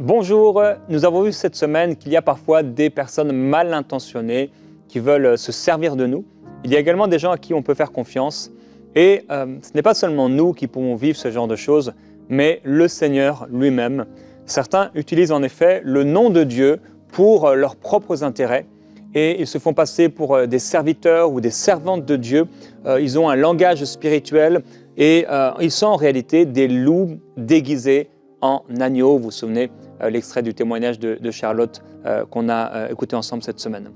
Bonjour, nous avons vu cette semaine qu'il y a parfois des personnes mal intentionnées qui veulent se servir de nous. Il y a également des gens à qui on peut faire confiance et ce n'est pas seulement nous qui pouvons vivre ce genre de choses, mais le Seigneur lui-même. Certains utilisent en effet le nom de Dieu pour leurs propres intérêts et ils se font passer pour des serviteurs ou des servantes de Dieu. Ils ont un langage spirituel et ils sont en réalité des loups déguisés en agneaux. Vous vous souvenez l'extrait du témoignage de Charlotte qu'on a écouté ensemble cette semaine.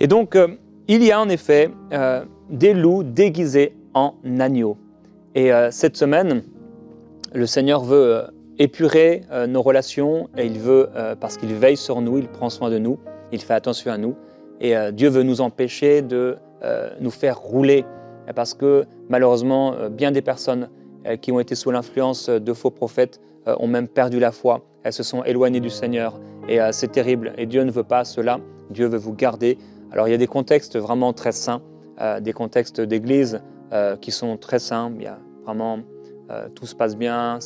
Et donc, il y a en effet des loups déguisés en agneaux. Et cette semaine, le Seigneur veut épurer nos relations et il veut, parce qu'il veille sur nous, il prend soin de nous, il fait attention à nous. Et Dieu veut nous empêcher de nous faire rouler parce que malheureusement, bien des personnes qui ont été sous l'influence de faux prophètes ont même perdu la foi. Elles se sont éloignées du Seigneur et c'est terrible. Et Dieu ne veut pas cela. Dieu veut vous garder. Alors il y a des contextes vraiment très saints, des contextes d'église qui sont très saints. Il y a vraiment, tout se passe bien.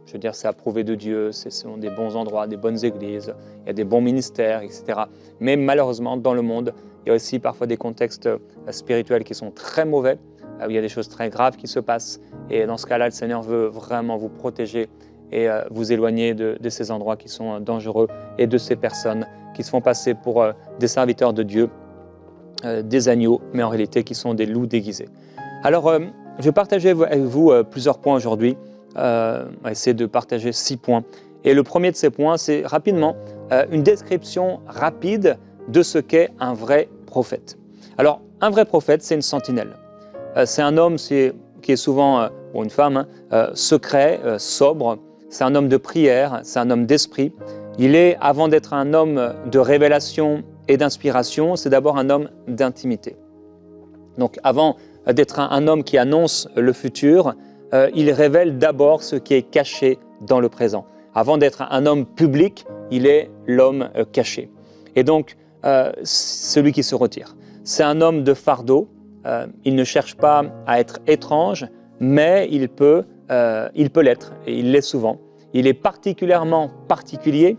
Je veux dire, c'est approuvé de Dieu. Ce sont des bons endroits, des bonnes églises. Il y a des bons ministères, etc. Mais malheureusement, dans le monde, il y a aussi parfois des contextes spirituels qui sont très mauvais, où il y a des choses très graves qui se passent. Et dans ce cas-là, le Seigneur veut vraiment vous protéger et vous éloigner de ces endroits qui sont dangereux et de ces personnes qui se font passer pour des serviteurs de Dieu, des agneaux, mais en réalité qui sont des loups déguisés. Alors, je vais partager avec vous plusieurs points aujourd'hui. On va essayer de partager 6 points. Et le premier de ces points, c'est rapidement une description rapide de ce qu'est un vrai prophète. Alors, un vrai prophète, c'est une sentinelle. C'est un homme qui est souvent, ou une femme, secret, sobre. C'est un homme de prière, c'est un homme d'esprit. Il est, avant d'être un homme de révélation et d'inspiration, c'est d'abord un homme d'intimité. Donc, avant d'être un homme qui annonce le futur, il révèle d'abord ce qui est caché dans le présent. Avant d'être un homme public, il est l'homme caché. Et donc, celui qui se retire. C'est un homme de fardeau. Il ne cherche pas à être étrange, mais il peut l'être, et il l'est souvent. Il est particulièrement particulier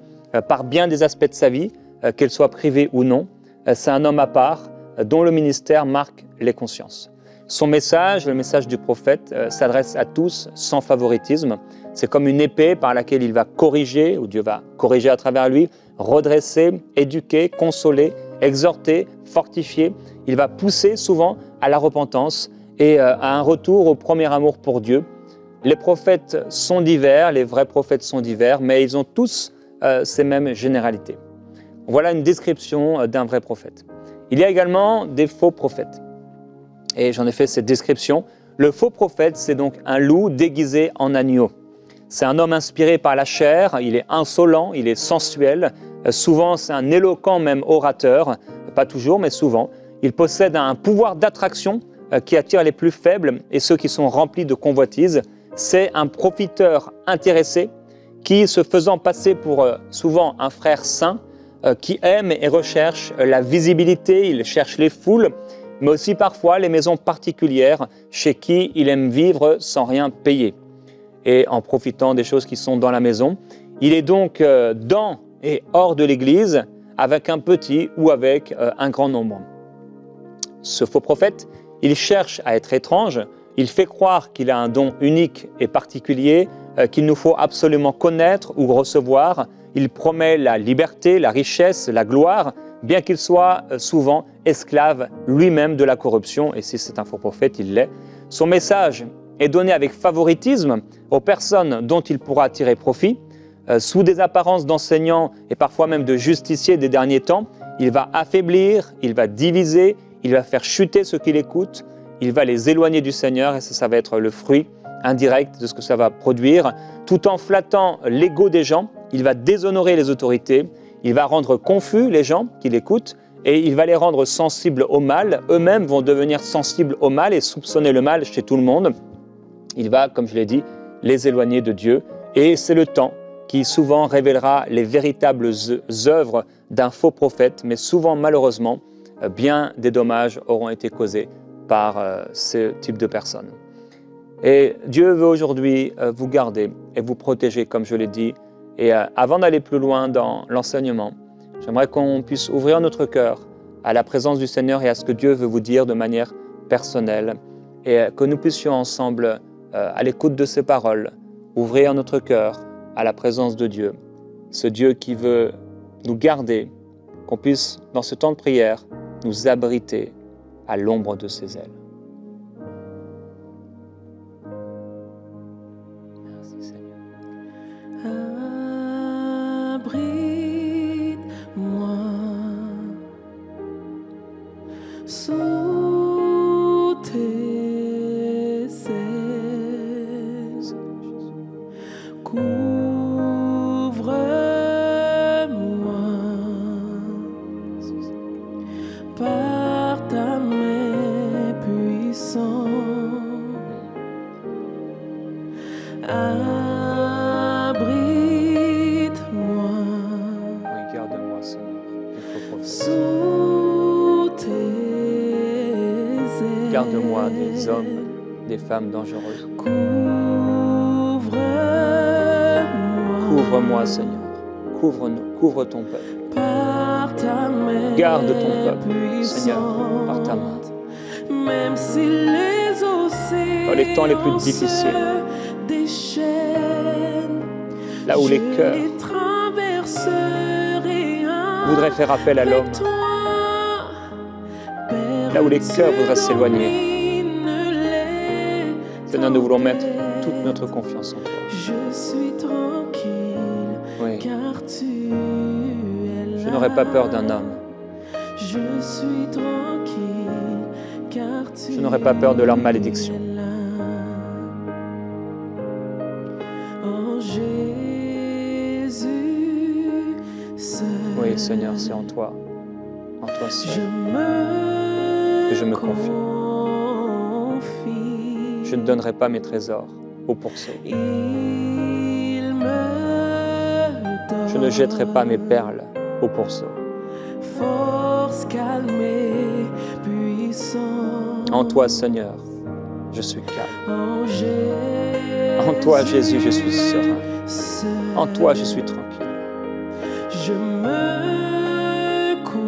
par bien des aspects de sa vie, qu'elle soit privée ou non. C'est un homme à part dont le ministère marque les consciences. Son message, le message du prophète, s'adresse à tous sans favoritisme. C'est comme une épée par laquelle il va corriger, ou Dieu va corriger à travers lui, redresser, éduquer, consoler, exhorter, fortifier. Il va pousser souvent à la repentance et à un retour au premier amour pour Dieu. Les prophètes sont divers, les vrais prophètes sont divers, mais ils ont tous ces mêmes généralités. Voilà une description d'un vrai prophète. Il y a également des faux prophètes. Et j'en ai fait cette description. Le faux prophète, c'est donc un loup déguisé en agneau. C'est un homme inspiré par la chair, il est insolent, il est sensuel. Souvent, c'est un éloquent même orateur, pas toujours, mais souvent. Il possède un pouvoir d'attraction qui attire les plus faibles et ceux qui sont remplis de convoitise. C'est un profiteur intéressé qui, se faisant passer pour souvent un frère saint, qui aime et recherche la visibilité, il cherche les foules, mais aussi parfois les maisons particulières chez qui il aime vivre sans rien payer et en profitant des choses qui sont dans la maison. Il est donc dans et hors de l'Église avec un petit ou avec un grand nombre. Ce faux prophète, il cherche à être étrange, il fait croire qu'il a un don unique et particulier qu'il nous faut absolument connaître ou recevoir. Il promet la liberté, la richesse, la gloire, bien qu'il soit souvent esclave lui-même de la corruption, et si c'est un faux prophète, il l'est. Son message est donné avec favoritisme aux personnes dont il pourra tirer profit. Sous des apparences d'enseignants et parfois même de justiciers des derniers temps, il va affaiblir, il va diviser, il va faire chuter ceux qui l'écoutent, il va les éloigner du Seigneur, et ça va être le fruit indirect de ce que ça va produire. Tout en flattant l'ego des gens, il va déshonorer les autorités, il va rendre confus les gens qui l'écoutent et il va les rendre sensibles au mal. Eux-mêmes vont devenir sensibles au mal et soupçonner le mal chez tout le monde. Il va, comme je l'ai dit, les éloigner de Dieu. Et c'est le temps qui souvent révélera les véritables œuvres d'un faux prophète, mais souvent, malheureusement, bien des dommages auront été causés par ce type de personnes. Et Dieu veut aujourd'hui vous garder et vous protéger, comme je l'ai dit, Et avant d'aller plus loin dans l'enseignement, j'aimerais qu'on puisse ouvrir notre cœur à la présence du Seigneur et à ce que Dieu veut vous dire de manière personnelle et que nous puissions ensemble, à l'écoute de ses paroles, ouvrir notre cœur à la présence de Dieu, ce Dieu qui veut nous garder, qu'on puisse, dans ce temps de prière, nous abriter à l'ombre de ses ailes. Merci Seigneur. Abrite-moi sous tes ailes. Couvre-moi par ta main puissante. Abrite-moi Oui, garde-moi Seigneur. Il faut profiter. sous tes ailes. Garde-moi des hommes, des femmes dangereuses. Couvre-moi Seigneur. Couvre-nous, couvre ton peuple. Par ta main Garde ton peuple, Seigneur, par ta main. Même si les océans Dans les temps les plus difficiles, se déchaînent, là où les je cœurs les traverserai voudraient faire appel à l'homme, avec toi. là où les cœurs voudraient s'éloigner, Seigneur, nous voulons mettre toute notre confiance en toi. Je suis tranquille, Oui, car tu es là. je n'aurai pas peur d'un homme. Je suis tranquille, car tu Je n'aurai pas peur de leur malédiction. es là. En Jésus seul, Oui, Seigneur, c'est en toi je seul, me que je me confie. confie. Je ne donnerai pas mes trésors au pourceau. Il me donne Je ne jetterai pas mes perles au pourceau. force, calme et puissance. En toi, Seigneur, je suis calme. En En toi, Jésus, je suis serein. seul, En toi, je suis tranquille. je me confie.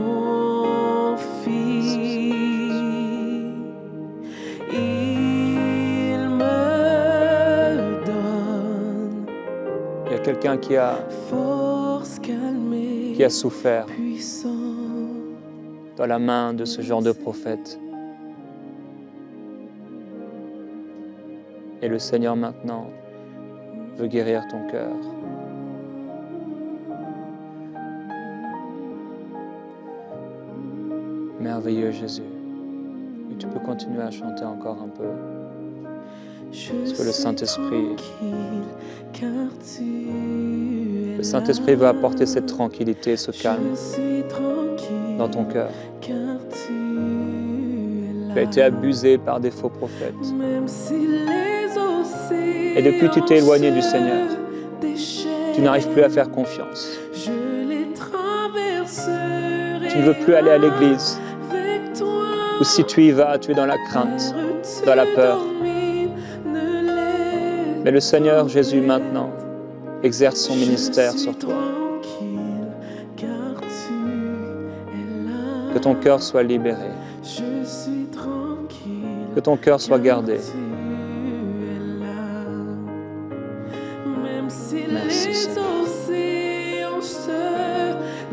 Il me donne Il y a quelqu'un qui a force, calme et souffert puissance. dans la main de ce genre de prophète. Et le Seigneur maintenant veut guérir ton cœur. Merveilleux Jésus. Et tu peux continuer à chanter encore un peu. Parce que le Saint-Esprit- Le Saint-Esprit veut apporter cette tranquillité, ce calme dans ton cœur. Tu as été abusé par des faux prophètes. Et depuis tu t'es éloigné du Seigneur, Tu n'arrives plus à faire confiance. Tu Tu ne veux plus aller à l'église. Ou si tu y vas, tu es dans la crainte, dans la peur. Mais le Seigneur Jésus maintenant exerce son ministère sur toi. Que ton cœur soit libéré, que ton cœur soit gardé. Merci Seigneur.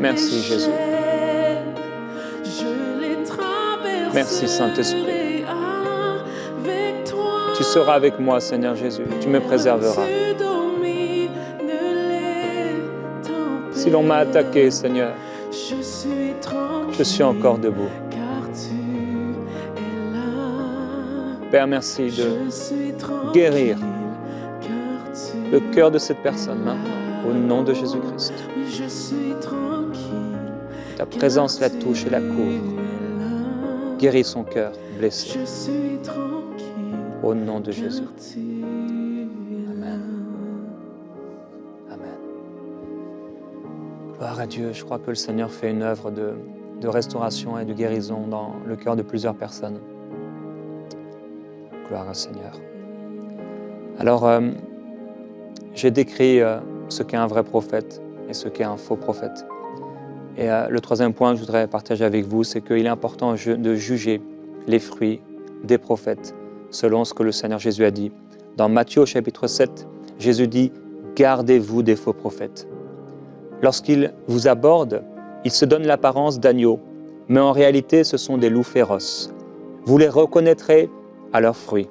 Merci Merci, Jésus. Merci Saint-Esprit. Tu seras avec moi, Seigneur Jésus. Tu me préserveras. Si l'on m'a attaqué, Seigneur, je suis encore debout. Père, merci de guérir le cœur de cette personne maintenant, au nom de Jésus-Christ. Ta présence la touche et la couvre. Guéris son cœur blessé, au nom de Jésus. Amen. Amen. Gloire à Dieu. Je crois que le Seigneur fait une œuvre de restauration et de guérison dans le cœur de plusieurs personnes. Gloire au Seigneur. Alors, j'ai décrit ce qu'est un vrai prophète et ce qu'est un faux prophète. Et le troisième point que je voudrais partager avec vous, c'est qu'il est important de juger les fruits des prophètes selon ce que le Seigneur Jésus a dit. Dans Matthieu au chapitre 7, Jésus dit « Gardez-vous des faux prophètes ». Lorsqu'ils vous abordent, ils se donnent l'apparence d'agneaux, mais en réalité ce sont des loups féroces. Vous les reconnaîtrez à leurs fruits.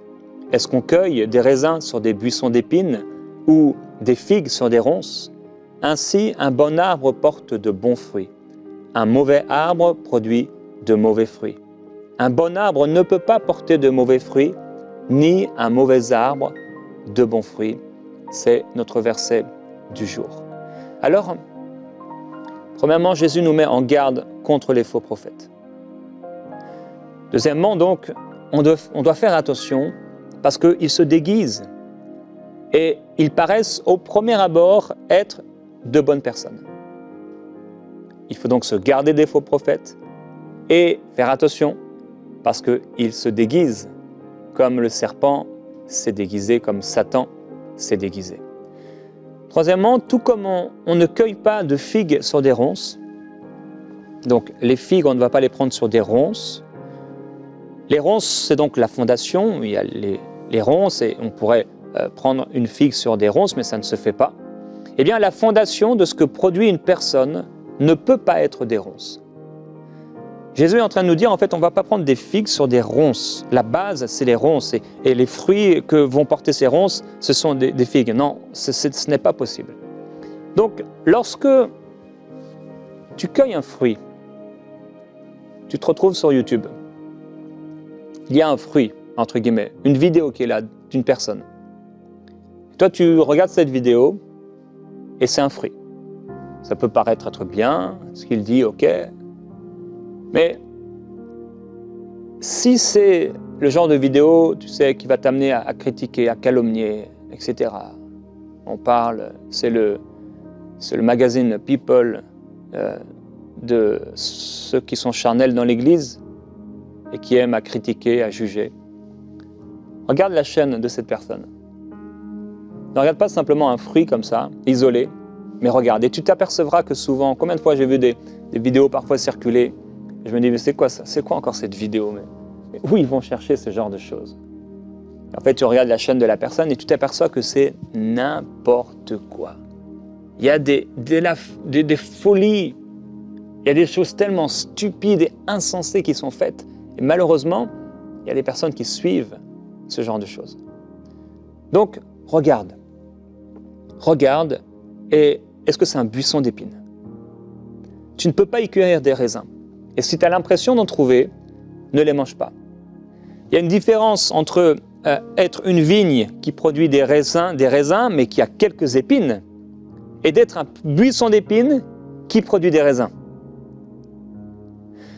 Est-ce qu'on cueille des raisins sur des buissons d'épines ou des figues sur des ronces? Ainsi, un bon arbre porte de bons fruits. Un mauvais arbre produit de mauvais fruits. Un bon arbre ne peut pas porter de mauvais fruits, ni un mauvais arbre de bons fruits. C'est notre verset du jour. Alors, premièrement, Jésus nous met en garde contre les faux prophètes. Deuxièmement, donc, on doit faire attention parce qu'ils se déguisent et ils paraissent au premier abord être de bonnes personnes. Il faut donc se garder des faux prophètes et faire attention parce qu'ils se déguisent comme le serpent s'est déguisé, comme Satan s'est déguisé. Troisièmement, tout comme on ne cueille pas de figues sur des ronces, donc les figues, on ne va pas les prendre sur des ronces. Les ronces, c'est donc la fondation, il y a les ronces et on pourrait prendre une figue sur des ronces, mais ça ne se fait pas. Eh bien, la fondation de ce que produit une personne ne peut pas être des ronces. Jésus est en train de nous dire, en fait, on ne va pas prendre des figues sur des ronces. La base, c'est les ronces. Et les fruits que vont porter ces ronces, ce sont des figues. Non, ce n'est pas possible. Donc, lorsque tu cueilles un fruit, tu te retrouves sur YouTube. Il y a un fruit, entre guillemets, une vidéo qui est là d'une personne. Toi, tu regardes cette vidéo et c'est un fruit. Ça peut paraître être bien, ce qu'il dit, ok. Mais si c'est le genre de vidéo, tu sais, qui va t'amener à critiquer, à calomnier, etc. On parle, c'est le magazine People de ceux qui sont charnels dans l'Église et qui aiment à critiquer, à juger. Regarde la chaîne de cette personne. Ne regarde pas simplement un fruit comme ça, isolé, mais regarde. Et tu t'apercevras que souvent, combien de fois j'ai vu des vidéos parfois circuler, et je me dis, mais c'est quoi ça? C'est quoi encore cette vidéo? Mais où ils vont chercher ce genre de choses? En fait, tu regardes la chaîne de la personne et tu t'aperçois que c'est n'importe quoi. Il y a des folies, il y a des choses tellement stupides et insensées qui sont faites. Et malheureusement, il y a des personnes qui suivent ce genre de choses. Donc, regarde. Regarde, et est-ce que c'est un buisson d'épines? Tu ne peux pas y cueillir des raisins. Et si tu as l'impression d'en trouver, ne les mange pas. Il y a une différence entre être une vigne qui produit des raisins, mais qui a quelques épines, et d'être un buisson d'épines qui produit des raisins.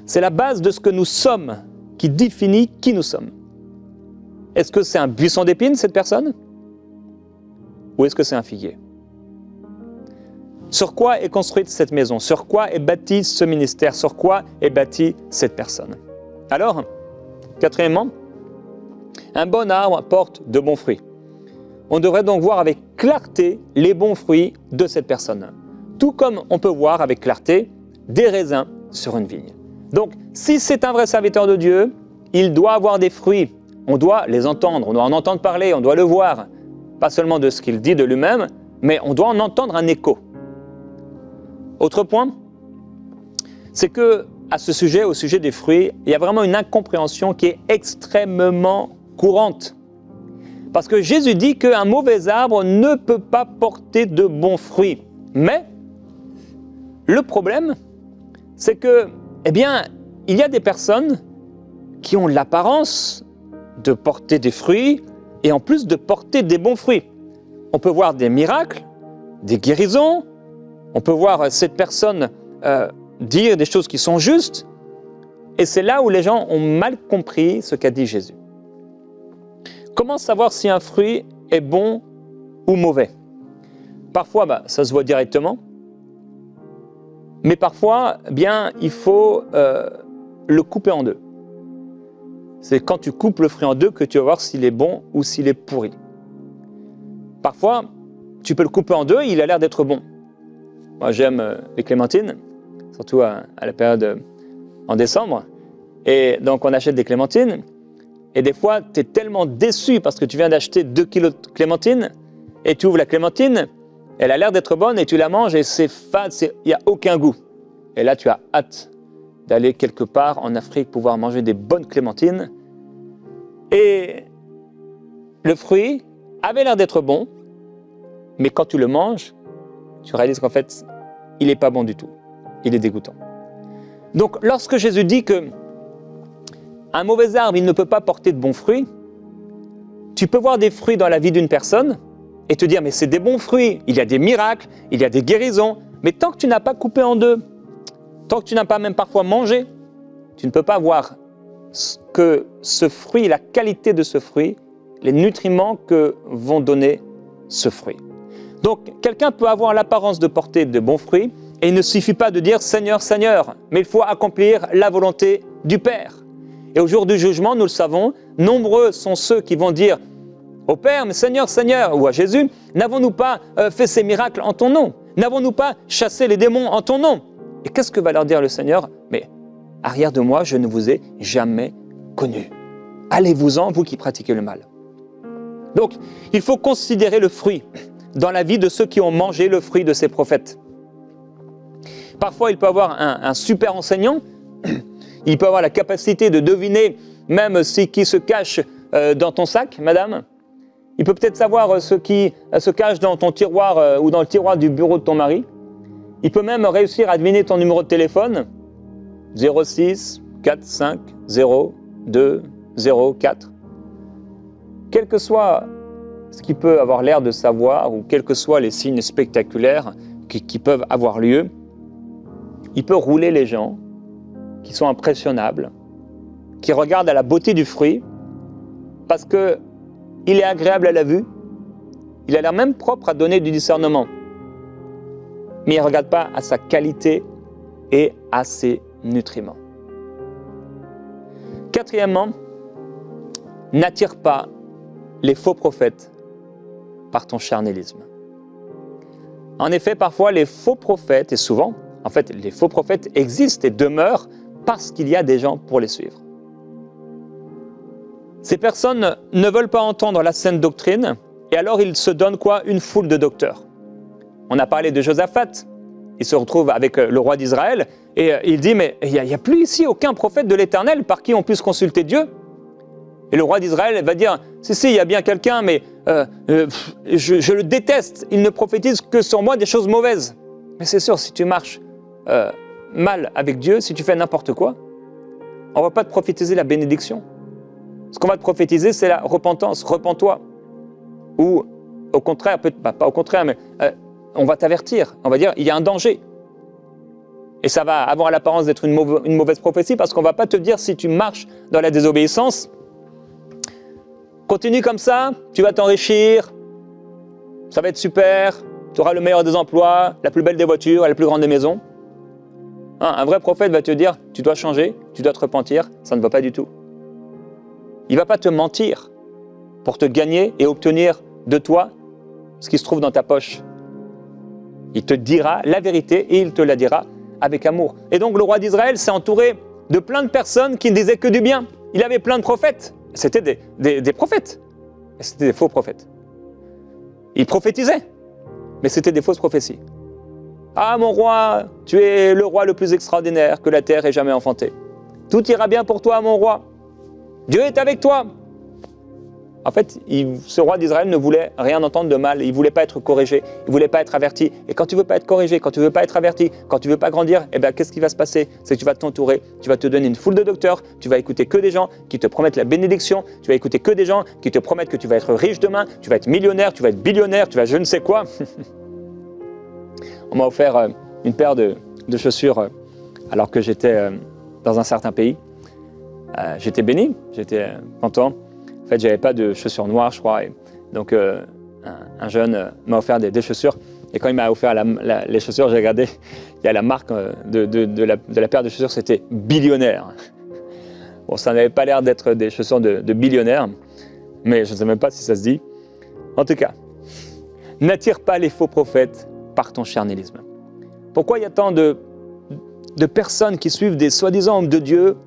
C'est la base de ce que nous sommes qui définit qui nous sommes. Est-ce que c'est un buisson d'épines, cette personne? Ou est-ce que c'est un figuier? Sur quoi est construite cette maison? Sur quoi est bâti ce ministère? Sur quoi est bâtie cette personne? Alors, quatrièmement, un bon arbre porte de bons fruits. On devrait donc voir avec clarté les bons fruits de cette personne. Tout comme on peut voir avec clarté des raisins sur une vigne. Donc, si c'est un vrai serviteur de Dieu, il doit avoir des fruits. On doit les entendre, on doit en entendre parler, on doit le voir. Pas seulement de ce qu'il dit de lui-même, mais on doit en entendre un écho. Autre point, c'est que à ce sujet, au sujet des fruits, il y a vraiment une incompréhension qui est extrêmement courante. Parce que Jésus dit qu'un mauvais arbre ne peut pas porter de bons fruits. Mais le problème, c'est que, eh bien, il y a des personnes qui ont l'apparence de porter des fruits et en plus de porter des bons fruits. On peut voir des miracles, des guérisons, on peut voir cette personne dire des choses qui sont justes, et c'est là où les gens ont mal compris ce qu'a dit Jésus. Comment savoir si un fruit est bon ou mauvais? Parfois, ça se voit directement, mais parfois, bien, il faut le couper en deux. C'est quand tu coupes le fruit en deux que tu vas voir s'il est bon ou s'il est pourri. Parfois, tu peux le couper en deux, il a l'air d'être bon. Moi, j'aime les clémentines, surtout à la période en décembre. Et donc, on achète des clémentines. Et des fois, tu es tellement déçu parce que tu viens d'acheter 2 kilos de clémentines et tu ouvres la clémentine, elle a l'air d'être bonne et tu la manges et c'est fade, il n'y a aucun goût. Et là, tu as hâte d'aller quelque part en Afrique pouvoir manger des bonnes clémentines. Et le fruit avait l'air d'être bon, mais quand tu le manges, tu réalises qu'en fait, il n'est pas bon du tout. Il est dégoûtant. Donc, lorsque Jésus dit que un mauvais arbre, il ne peut pas porter de bons fruits, tu peux voir des fruits dans la vie d'une personne et te dire, mais c'est des bons fruits, il y a des miracles, il y a des guérisons, mais tant que tu n'as pas coupé en deux, tant que tu n'as pas même parfois mangé, tu ne peux pas voir que ce fruit, la qualité de ce fruit, les nutriments que vont donner ce fruit. Donc, quelqu'un peut avoir l'apparence de porter de bons fruits et il ne suffit pas de dire « Seigneur, Seigneur », mais il faut accomplir la volonté du Père. Et au jour du jugement, nous le savons, nombreux sont ceux qui vont dire au Père, mais Seigneur, Seigneur, ou à Jésus, n'avons-nous pas fait ces miracles en ton nom? N'avons-nous pas chassé les démons en ton nom? Et qu'est-ce que va leur dire le Seigneur? Mais arrière de moi, je ne vous ai jamais connu. Allez-vous-en, vous qui pratiquez le mal. Donc, il faut considérer le fruit dans la vie de ceux qui ont mangé le fruit de ces prophètes. Parfois, il peut avoir un super enseignant, il peut avoir la capacité de deviner même ce qui se cache dans ton sac, madame. Il peut peut-être savoir ce qui se cache dans ton tiroir ou dans le tiroir du bureau de ton mari. Il peut même réussir à deviner ton numéro de téléphone, 06 45 0 2 0 4. Quel que soit ce qui peut avoir l'air de savoir, ou quels que soient les signes spectaculaires qui peuvent avoir lieu, il peut rouler les gens qui sont impressionnables, qui regardent à la beauté du fruit, parce qu'il est agréable à la vue, il a l'air même propre à donner du discernement. Mais il ne regarde pas à sa qualité et à ses nutriments. Quatrièmement, n'attire pas les faux prophètes par ton charnélisme. En effet, parfois les faux prophètes, et souvent, en fait, les faux prophètes existent et demeurent parce qu'il y a des gens pour les suivre. Ces personnes ne veulent pas entendre la saine doctrine, et alors ils se donnent quoi? Une foule de docteurs. On a parlé de Josaphat, il se retrouve avec le roi d'Israël, et il dit, mais il n'y a plus ici aucun prophète de l'Éternel par qui on puisse consulter Dieu. Et le roi d'Israël va dire, si, il y a bien quelqu'un, mais je le déteste, il ne prophétise que sur moi des choses mauvaises. Mais c'est sûr, si tu marches mal avec Dieu, si tu fais n'importe quoi, on ne va pas te prophétiser la bénédiction. Ce qu'on va te prophétiser, c'est la repentance, repens-toi. Ou au contraire, pas au contraire, mais on va t'avertir, on va dire, il y a un danger. Et ça va avoir l'apparence d'être une mauvaise prophétie parce qu'on ne va pas te dire si tu marches dans la désobéissance, continue comme ça, tu vas t'enrichir, ça va être super, tu auras le meilleur des emplois, la plus belle des voitures, la plus grande des maisons. Un vrai prophète va te dire, tu dois changer, tu dois te repentir, ça ne va pas du tout. Il ne va pas te mentir pour te gagner et obtenir de toi ce qui se trouve dans ta poche. Il te dira la vérité et il te la dira avec amour. Et donc le roi d'Israël s'est entouré de plein de personnes qui ne disaient que du bien. Il avait plein de prophètes. C'était des prophètes. Et c'était des faux prophètes. Ils prophétisaient, mais c'était des fausses prophéties. Ah mon roi, tu es le roi le plus extraordinaire que la terre ait jamais enfanté. Tout ira bien pour toi, mon roi. Dieu est avec toi. En fait, ce roi d'Israël ne voulait rien entendre de mal. Il ne voulait pas être corrigé. Il ne voulait pas être averti. Et quand tu ne veux pas être corrigé, quand tu ne veux pas être averti, quand tu ne veux pas grandir, eh bien, qu'est-ce qui va se passer? C'est que tu vas t'entourer. Tu vas te donner une foule de docteurs. Tu vas écouter que des gens qui te promettent la bénédiction. Tu vas écouter que des gens qui te promettent que tu vas être riche demain. Tu vas être millionnaire, tu vas être billionnaire, tu vas je ne sais quoi. On m'a offert une paire de chaussures alors que j'étais dans un certain pays. J'étais béni, j'étais content. En fait, j'avais pas de chaussures noires, je crois. Et donc, un jeune m'a offert des chaussures. Et quand il m'a offert les chaussures, j'ai regardé, il y a la marque de la paire de chaussures, c'était billionnaire. Bon, ça n'avait pas l'air d'être des chaussures de billionnaire, mais je ne sais même pas si ça se dit. En tout cas, N'attire pas les faux prophètes par ton charnélisme. Pourquoi il y a tant de personnes qui suivent des soi-disant hommes de Dieu,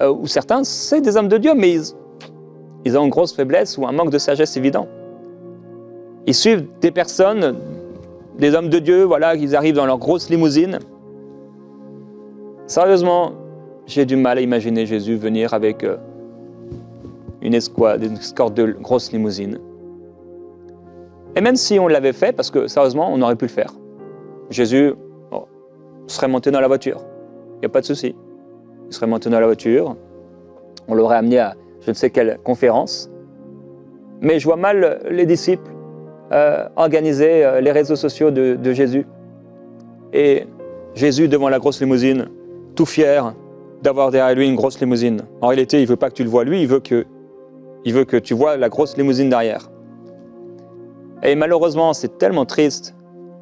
ou certains, c'est des hommes de Dieu, mais ils ont une grosse faiblesse ou un manque de sagesse évident. Ils suivent des personnes, des hommes de Dieu, voilà, qui arrivent dans leur grosse limousine. Sérieusement, j'ai du mal à imaginer Jésus venir avec une escorte de grosse limousine. Et même si on l'avait fait, parce que sérieusement, on aurait pu le faire. Jésus serait monté dans la voiture, il n'y a pas de souci. Il serait monté dans la voiture, on l'aurait amené à je ne sais quelle conférence. Mais je vois mal les disciples organiser les réseaux sociaux de Jésus. Et Jésus devant la grosse limousine, tout fier d'avoir derrière lui une grosse limousine. En réalité, il ne veut pas que tu le vois lui, il veut que tu vois la grosse limousine derrière. Et malheureusement, c'est tellement triste.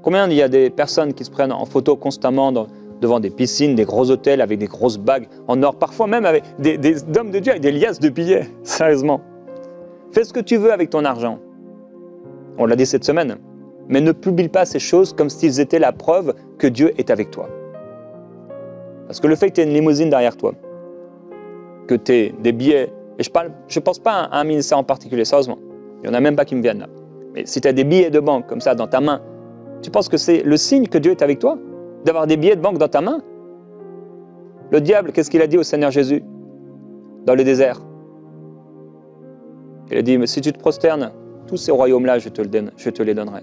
Combien il y a des personnes qui se prennent en photo constamment devant des piscines, des gros hôtels avec des grosses bagues en or, parfois même avec des hommes de Dieu avec des liasses de billets, sérieusement. Fais ce que tu veux avec ton argent. On l'a dit cette semaine. Mais ne publie pas ces choses comme s'ils étaient la preuve que Dieu est avec toi. Parce que le fait que tu aies une limousine derrière toi, que tu aies des billets, et je pense pas à un ministère en particulier, sérieusement. Il n'y en a même pas qui me viennent là. Mais si tu as des billets de banque comme ça dans ta main, tu penses que c'est le signe que Dieu est avec toi? D'avoir des billets de banque dans ta main? Le diable, qu'est-ce qu'il a dit au Seigneur Jésus dans le désert? Il a dit, mais si tu te prosternes, tous ces royaumes-là, je te les donnerai.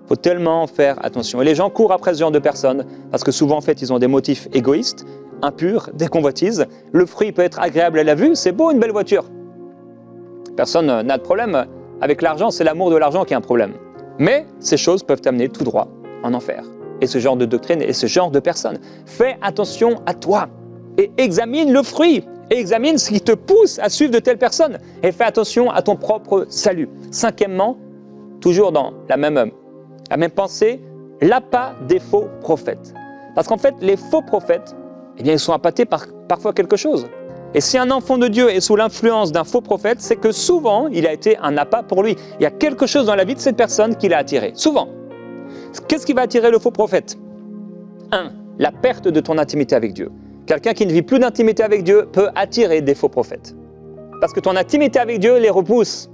Il faut tellement faire attention. Et les gens courent après ce genre de personnes, parce que souvent, en fait, ils ont des motifs égoïstes, impurs, des convoitises. Le fruit peut être agréable à la vue, c'est beau, une belle voiture. Personne n'a de problème avec l'argent, c'est l'amour de l'argent qui est un problème. Mais ces choses peuvent t'amener tout droit en enfer. Et ce genre de doctrine et ce genre de personnes. Fais attention à toi et examine le fruit. Et examine ce qui te pousse à suivre de telles personnes. Et fais attention à ton propre salut. Cinquièmement, toujours dans la même pensée, l'appât des faux prophètes. Parce qu'en fait, les faux prophètes, eh bien, ils sont appâtés par parfois quelque chose. Et si un enfant de Dieu est sous l'influence d'un faux prophète, c'est que souvent, il a été un appât pour lui. Il y a quelque chose dans la vie de cette personne qui l'a attiré. Souvent. Qu'est-ce qui va attirer le faux prophète? 1. La perte de ton intimité avec Dieu. Quelqu'un qui ne vit plus d'intimité avec Dieu peut attirer des faux prophètes. Parce que ton intimité avec Dieu les repousse.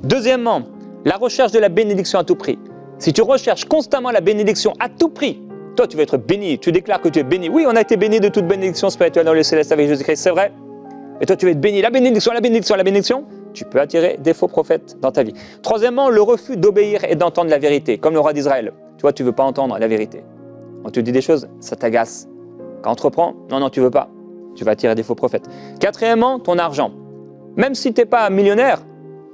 Deuxièmement, la recherche de la bénédiction à tout prix. Si tu recherches constamment la bénédiction à tout prix, toi tu vas être béni, tu déclares que tu es béni. Oui, on a été béni de toute bénédiction spirituelle dans le céleste avec Jésus-Christ, c'est vrai. Et toi tu vas être béni, la bénédiction, la bénédiction, la bénédiction. Tu peux attirer des faux prophètes dans ta vie. Troisièmement, le refus d'obéir et d'entendre la vérité, comme le roi d'Israël. Tu vois, tu ne veux pas entendre la vérité. On te dit des choses, ça t'agace. Quand on te reprend, non, tu ne veux pas. Tu vas attirer des faux prophètes. Quatrièmement, ton argent. Même si tu n'es pas millionnaire,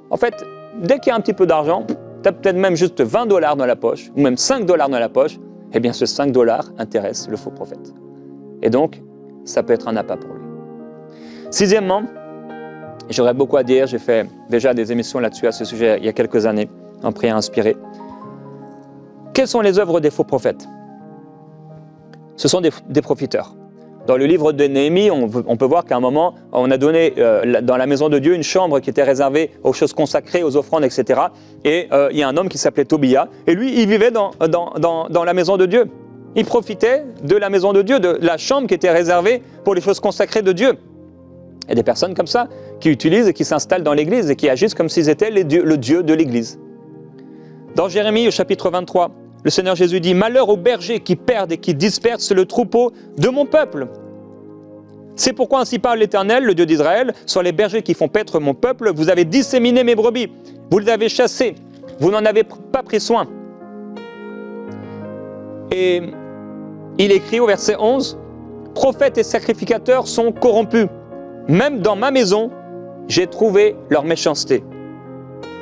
en fait, dès qu'il y a un petit peu d'argent, tu as peut-être même juste 20 $ dans la poche, ou même 5 $ dans la poche, eh bien ce 5 $ intéresse le faux prophète. Et donc, ça peut être un appât pour lui. Sixièmement, j'aurais beaucoup à dire, j'ai fait déjà des émissions là-dessus à ce sujet il y a quelques années, en prière inspirée. Quelles sont les œuvres des faux prophètes? Ce sont des profiteurs. Dans le livre de Néhémie, on peut voir qu'à un moment, on a donné dans la maison de Dieu une chambre qui était réservée aux choses consacrées, aux offrandes, etc. Et il y a un homme qui s'appelait Tobia, et lui, il vivait dans la maison de Dieu. Il profitait de la maison de Dieu, de la chambre qui était réservée pour les choses consacrées de Dieu. Il y a des personnes comme ça qui utilisent et qui s'installent dans l'église et qui agissent comme s'ils étaient le Dieu de l'église. Dans Jérémie, au chapitre 23, le Seigneur Jésus dit « Malheur aux bergers qui perdent et qui dispersent le troupeau de mon peuple. C'est pourquoi ainsi parle l'Éternel, le Dieu d'Israël, sur les bergers qui font paître mon peuple, vous avez disséminé mes brebis, vous les avez chassées, vous n'en avez pas pris soin. » Et il écrit au verset 11 « Prophètes et sacrificateurs sont corrompus. Même dans ma maison, j'ai trouvé leur méchanceté. »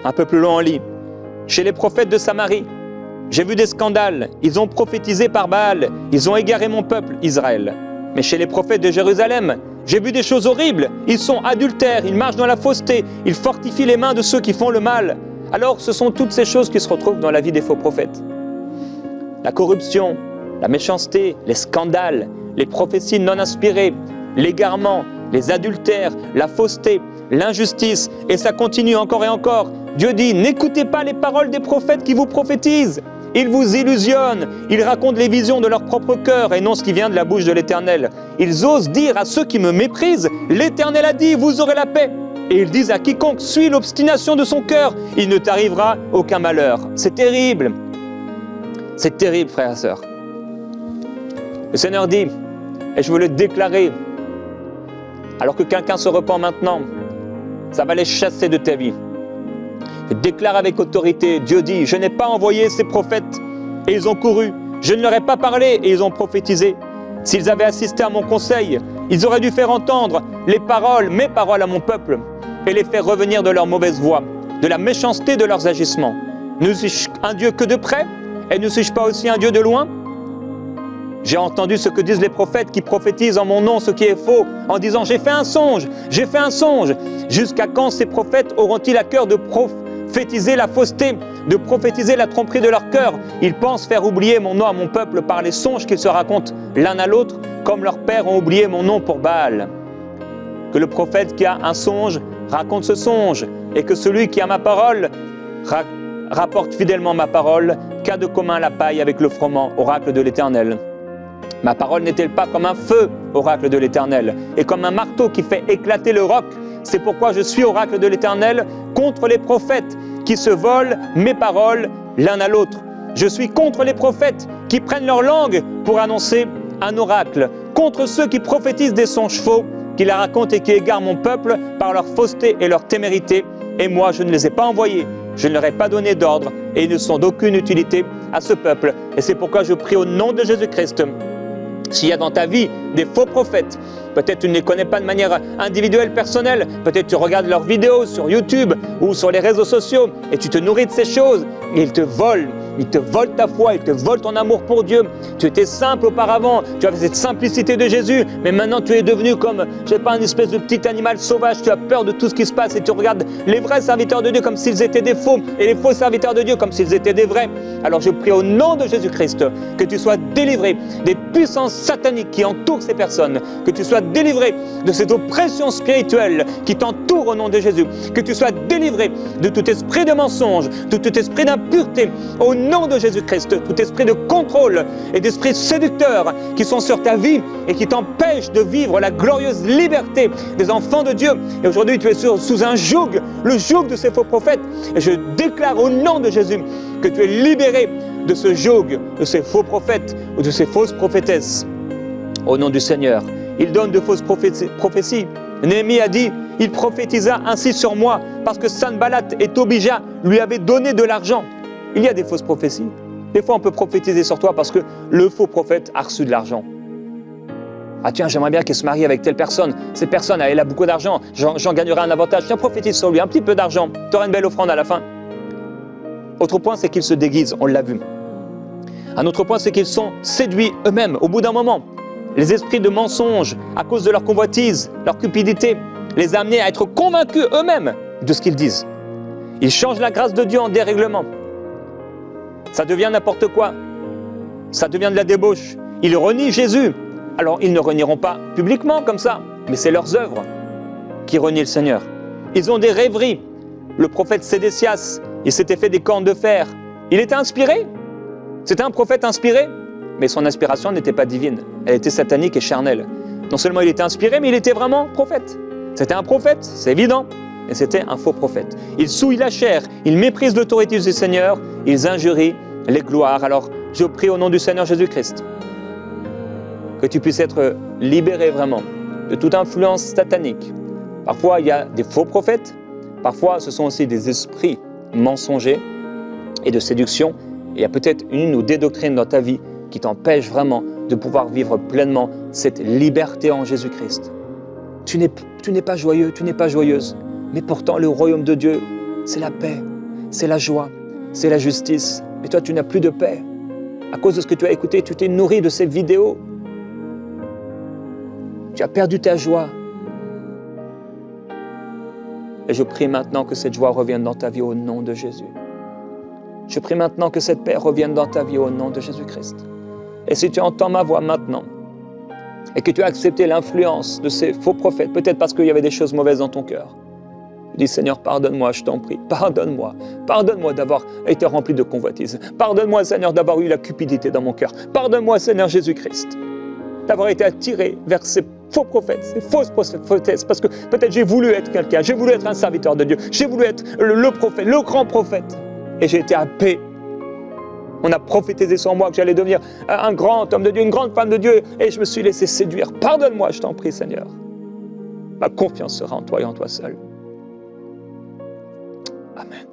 Un peu plus loin, on lit « Chez les prophètes de Samarie, j'ai vu des scandales, ils ont prophétisé par Baal, ils ont égaré mon peuple, Israël. Mais chez les prophètes de Jérusalem, j'ai vu des choses horribles, ils sont adultères, ils marchent dans la fausseté, ils fortifient les mains de ceux qui font le mal. » Alors ce sont toutes ces choses qui se retrouvent dans la vie des faux prophètes. La corruption, la méchanceté, les scandales, les prophéties non inspirées, l'égarement, les adultères, la fausseté, l'injustice. Et ça continue encore et encore. Dieu dit, n'écoutez pas les paroles des prophètes qui vous prophétisent. Ils vous illusionnent, ils racontent les visions de leur propre cœur et non ce qui vient de la bouche de l'Éternel. Ils osent dire à ceux qui me méprisent, l'Éternel a dit, vous aurez la paix. Et ils disent à quiconque suit l'obstination de son cœur, il ne t'arrivera aucun malheur. C'est terrible, frères et sœurs. Le Seigneur dit, et je veux le déclarer, alors que quelqu'un se repent maintenant, ça va les chasser de ta vie. Je déclare avec autorité, Dieu dit, je n'ai pas envoyé ces prophètes et ils ont couru. Je ne leur ai pas parlé et ils ont prophétisé. S'ils avaient assisté à mon conseil, ils auraient dû faire entendre mes paroles à mon peuple et les faire revenir de leur mauvaise voie, de la méchanceté de leurs agissements. Ne suis-je un Dieu que de près et ne suis-je pas aussi un Dieu de loin? J'ai entendu ce que disent les prophètes qui prophétisent en mon nom ce qui est faux, en disant « j'ai fait un songe, j'ai fait un songe ». Jusqu'à quand ces prophètes auront-ils à cœur de prophétiser la fausseté, de prophétiser la tromperie de leur cœur? Ils pensent faire oublier mon nom à mon peuple par les songes qu'ils se racontent l'un à l'autre, comme leurs pères ont oublié mon nom pour Baal. Que le prophète qui a un songe raconte ce songe, et que celui qui a ma parole rapporte fidèlement ma parole. Qu'a de commun la paille avec le froment, oracle de l'Éternel? Ma parole n'est-elle pas comme un feu, oracle de l'Éternel, et comme un marteau qui fait éclater le roc? C'est pourquoi je suis, oracle de l'Éternel, contre les prophètes qui se volent mes paroles l'un à l'autre. Je suis contre les prophètes qui prennent leur langue pour annoncer un oracle, contre ceux qui prophétisent des songes faux, qui la racontent et qui égarent mon peuple par leur fausseté et leur témérité. Et moi, je ne les ai pas envoyés, je ne leur ai pas donné d'ordre, et ils ne sont d'aucune utilité à ce peuple. Et c'est pourquoi je prie au nom de Jésus-Christ. S'il y a dans ta vie des faux prophètes, peut-être tu ne les connais pas de manière individuelle, personnelle, peut-être tu regardes leurs vidéos sur YouTube ou sur les réseaux sociaux et tu te nourris de ces choses et ils te volent ta foi, ils te volent ton amour pour Dieu. Tu étais simple auparavant, tu avais cette simplicité de Jésus, mais maintenant tu es devenu comme, je sais pas, une espèce de petit animal sauvage, tu as peur de tout ce qui se passe et tu regardes les vrais serviteurs de Dieu comme s'ils étaient des faux et les faux serviteurs de Dieu comme s'ils étaient des vrais. Alors je prie au nom de Jésus-Christ que tu sois délivré des puissances sataniques qui entourent ces personnes, que tu sois délivré de cette oppression spirituelle qui t'entoure au nom de Jésus, que tu sois délivré de tout esprit de mensonge, de tout esprit d'impureté, au nom de Jésus-Christ, tout esprit de contrôle et d'esprit séducteur qui sont sur ta vie et qui t'empêchent de vivre la glorieuse liberté des enfants de Dieu. Et aujourd'hui, tu es sous un joug, le joug de ces faux prophètes. Et je déclare au nom de Jésus que tu es libéré de ce joug, de ces faux prophètes ou de ces fausses prophétesses. Au nom du Seigneur, il donne de fausses prophéties. Néhémie a dit, il prophétisa ainsi sur moi parce que Sanballat et Tobija lui avaient donné de l'argent. Il y a des fausses prophéties. Des fois, on peut prophétiser sur toi parce que le faux prophète a reçu de l'argent. Ah tiens, j'aimerais bien qu'il se marie avec telle personne. Cette personne, elle a beaucoup d'argent. J'en gagnerai un avantage. Tiens, prophétise sur lui, un petit peu d'argent. Tu auras une belle offrande à la fin. Autre point, c'est qu'ils se déguisent. On l'a vu. Un autre point, c'est qu'ils sont séduits eux-mêmes au bout d'un moment. Les esprits de mensonge, à cause de leur convoitise, leur cupidité, les amener à être convaincus eux-mêmes de ce qu'ils disent. Ils changent la grâce de Dieu en dérèglement. Ça devient n'importe quoi. Ça devient de la débauche. Ils renient Jésus. Alors, ils ne renieront pas publiquement comme ça, mais c'est leurs œuvres qui renient le Seigneur. Ils ont des rêveries. Le prophète Sédécias, il s'était fait des cornes de fer. Il était inspiré. C'était un prophète inspiré, mais son inspiration n'était pas divine. Elle était satanique et charnelle. Non seulement il était inspiré, mais il était vraiment prophète. C'était un prophète, c'est évident, mais c'était un faux prophète. Ils souillent la chair, ils méprisent l'autorité du Seigneur, ils injurient les gloires. Alors, je prie au nom du Seigneur Jésus-Christ que tu puisses être libéré vraiment de toute influence satanique. Parfois, il y a des faux prophètes, parfois, ce sont aussi des esprits mensongers et de séduction. Et il y a peut-être une ou des doctrines dans ta vie qui t'empêchent vraiment de pouvoir vivre pleinement cette liberté en Jésus-Christ. Tu n'es pas joyeux, tu n'es pas joyeuse, mais pourtant le royaume de Dieu, c'est la paix, c'est la joie, c'est la justice. Mais toi, tu n'as plus de paix. À cause de ce que tu as écouté, tu t'es nourri de ces vidéos. Tu as perdu ta joie. Et je prie maintenant que cette joie revienne dans ta vie au nom de Jésus. Je prie maintenant que cette paix revienne dans ta vie au nom de Jésus-Christ. Et si tu entends ma voix maintenant, et que tu as accepté l'influence de ces faux prophètes, peut-être parce qu'il y avait des choses mauvaises dans ton cœur, Dis Seigneur, pardonne-moi, je t'en prie, pardonne-moi. Pardonne-moi d'avoir été rempli de convoitise. Pardonne-moi Seigneur d'avoir eu la cupidité dans mon cœur. Pardonne-moi Seigneur Jésus-Christ d'avoir été attiré vers ces faux prophètes, ces fausses prophétesses, parce que peut-être j'ai voulu être quelqu'un, j'ai voulu être un serviteur de Dieu, j'ai voulu être le prophète, le grand prophète, et j'ai été happé. On a prophétisé sur moi que j'allais devenir un grand homme de Dieu, une grande femme de Dieu, et je me suis laissé séduire. Pardonne-moi, je t'en prie Seigneur. Ma confiance sera en toi et en toi seul. Amen.